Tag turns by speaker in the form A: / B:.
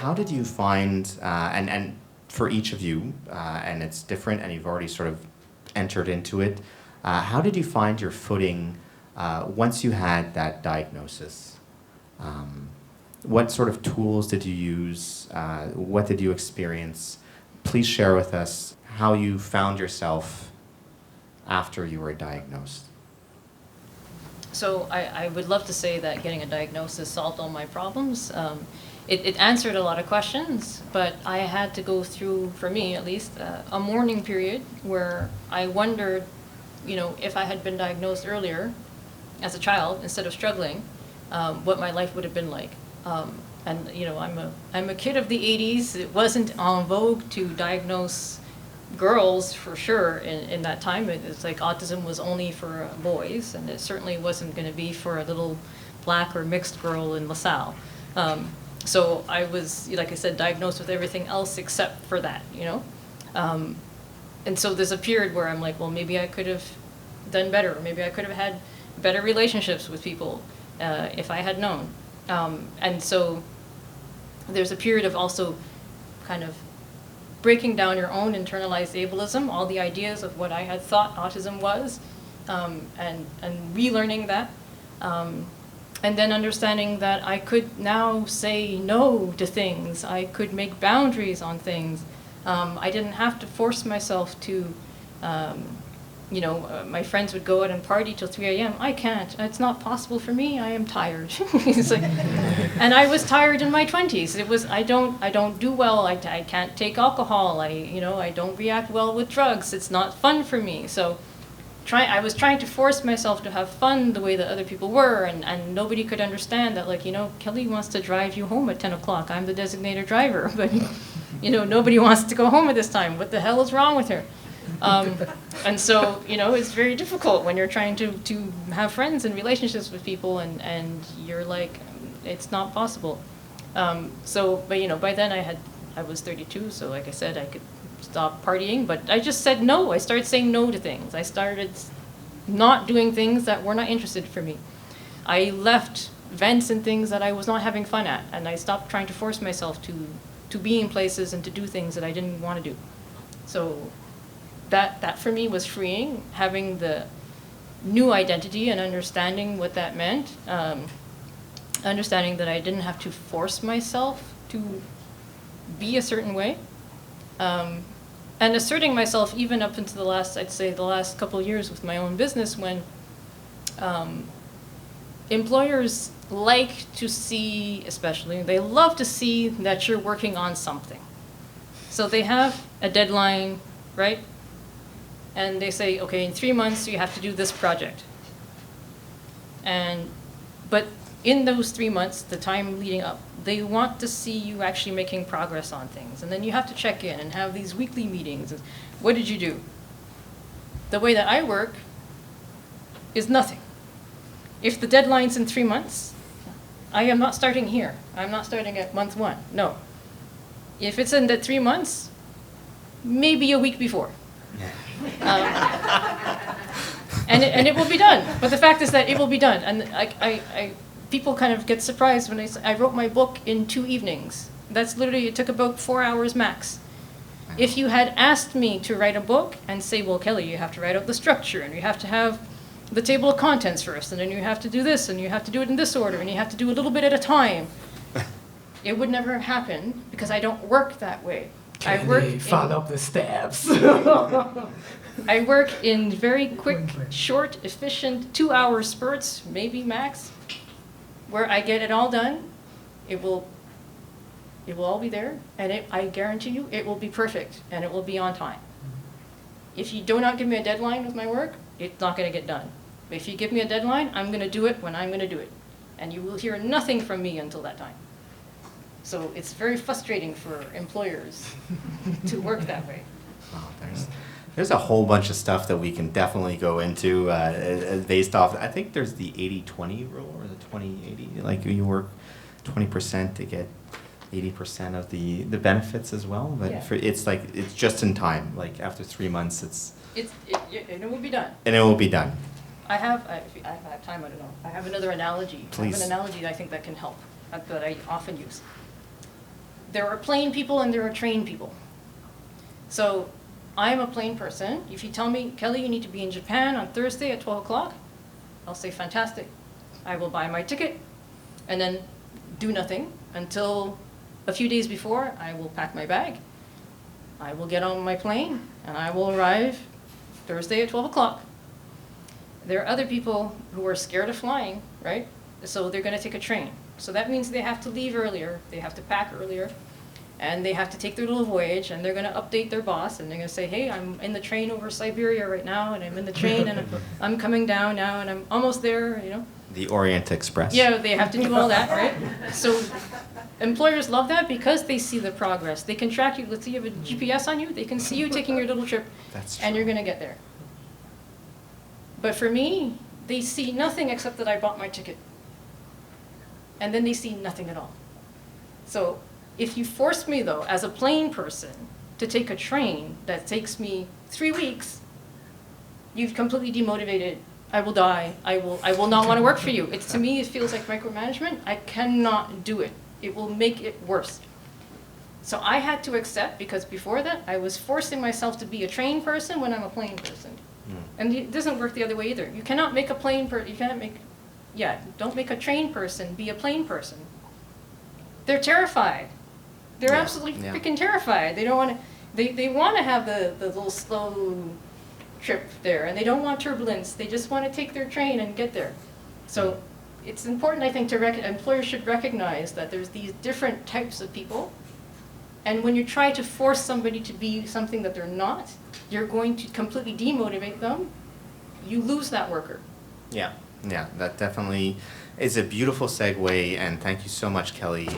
A: how did you find, and for each of you, and it's different, and you've already sort of entered into it, how did you find your footing once you had that diagnosis? What sort of tools did you use? What did you experience? Please share with us how you found yourself after you were diagnosed.
B: So I would love to say that getting a diagnosis solved all my problems. It answered a lot of questions, but I had to go through, for me at least, a mourning period where I wondered, if I had been diagnosed earlier as a child instead of struggling, what my life would have been like. And I'm a kid of the 80s. It wasn't en vogue to diagnose girls for sure in that time. It's like autism was only for boys, and it certainly wasn't going to be for a little black or mixed girl in LaSalle. So I was, like I said, diagnosed with everything else except for that, And so there's a period where I'm like, well, maybe I could have done better. Maybe I could have had better relationships with people if I had known. And so there's a period of also kind of breaking down your own internalized ableism, all the ideas of what I had thought autism was, and relearning that. And then understanding that I could now say no to things. I could make boundaries on things. I didn't have to force myself to, my friends would go out and party till 3 a.m. I can't. It's not possible for me. I am tired. It's like, and I was tired in my 20s. It was, I don't do well. I can't take alcohol. I don't react well with drugs. It's not fun for me. So I was trying to force myself to have fun the way that other people were, and nobody could understand that, Kelly wants to drive you home at 10 o'clock. I'm the designated driver, but, nobody wants to go home at this time. What the hell is wrong with her? And so, it's very difficult when you're trying to have friends and relationships with people, and you're like, it's not possible. But by then I was 32, so like I said, I could stop partying, but I just said no. I started saying no to things. I started not doing things that were not interested for me. I left events and things that I was not having fun at, and I stopped trying to force myself to be in places and to do things that I didn't want to do. So that for me was freeing, having the new identity and understanding what that meant, understanding that I didn't have to force myself to be a certain way. And asserting myself even up into the last couple of years with my own business, when employers like to see, they love to see that you're working on something. So they have a deadline, right? And they say, okay, in 3 months you have to do this project. But in those 3 months, the time leading up, they want to see you actually making progress on things. And then you have to check in and have these weekly meetings. What did you do? The way that I work is nothing. If the deadline's in 3 months, I am not starting here. I'm not starting at month 1. No. If it's in the 3 months, maybe a week before. And it will be done. But the fact is that it will be done. And people kind of get surprised when I wrote my book in 2 evenings. That's literally, it took about 4 hours max. If you had asked me to write a book and say, well, Kelly, you have to write out the structure, and you have to have the table of contents first, and then you have to do this, and you have to do it in this order, and you have to do a little bit at a time, it would never happen, because I don't work that way.
C: Follow up the steps.
B: I work in very quick, short, efficient 2-hour spurts, maybe max, where I get it all done. It will all be there, and I guarantee you it will be perfect, and it will be on time. If you do not give me a deadline with my work, it's not going to get done. But if you give me a deadline, I'm going to do it when I'm going to do it. And you will hear nothing from me until that time. So it's very frustrating for employers to work that way.
A: Oh, there's a whole bunch of stuff that we can definitely go into based off. I think there's the 80-20 rule, or the 20-80. Like you work 20% to get 80% of the benefits as well. But
B: yeah.
A: It's just in time. Like after 3 months,
B: it will be done.
A: And it will be done.
B: If I have time, I don't know. I have another analogy.
A: Please.
B: I have an analogy that I think that can help, that I often use. there are plane people and there are train people. So I'm a plane person. If you tell me, Kelly, you need to be in Japan on Thursday at 12 o'clock, I'll say, fantastic. I will buy my ticket and then do nothing until a few days before. I will pack my bag. I will get on my plane and I will arrive Thursday at 12 o'clock. There are other people who are scared of flying, right? So they're going to take a train. So that means they have to leave earlier, they have to pack earlier, and they have to take their little voyage, and they're going to update their boss, and they're going to say, hey, I'm in the train over Siberia right now, and I'm in the train, and I'm coming down now, and I'm almost there, you know?
A: The Orient Express.
B: Yeah, they have to do all that, right? So employers love that because they see the progress. They can track you. Let's say you have a GPS on you. They can see you taking your little trip, and you're going to get there. But for me, they see nothing except that I bought my ticket. And then they see nothing at all. So if you force me, though, as a plane person, to take a train that takes me 3 weeks, you've completely demotivated. I will die. I will not want to work for you. To me, it feels like micromanagement. I cannot do it. It will make it worse. So I had to accept, because before that, I was forcing myself to be a train person when I'm a plane person. And it doesn't work the other way either. You cannot make a plane person, don't make a train person be a plane person. They're terrified. They're absolutely freaking terrified. They don't want to, they want to have the little slow trip there, and they don't want turbulence. They just want to take their train and get there. So it's important, I think, employers should recognize that there's these different types of people. And when you try to force somebody to be something that they're not, you're going to completely demotivate them. You lose that worker.
A: Yeah, that definitely is a beautiful segue, and thank you so much, Kelly.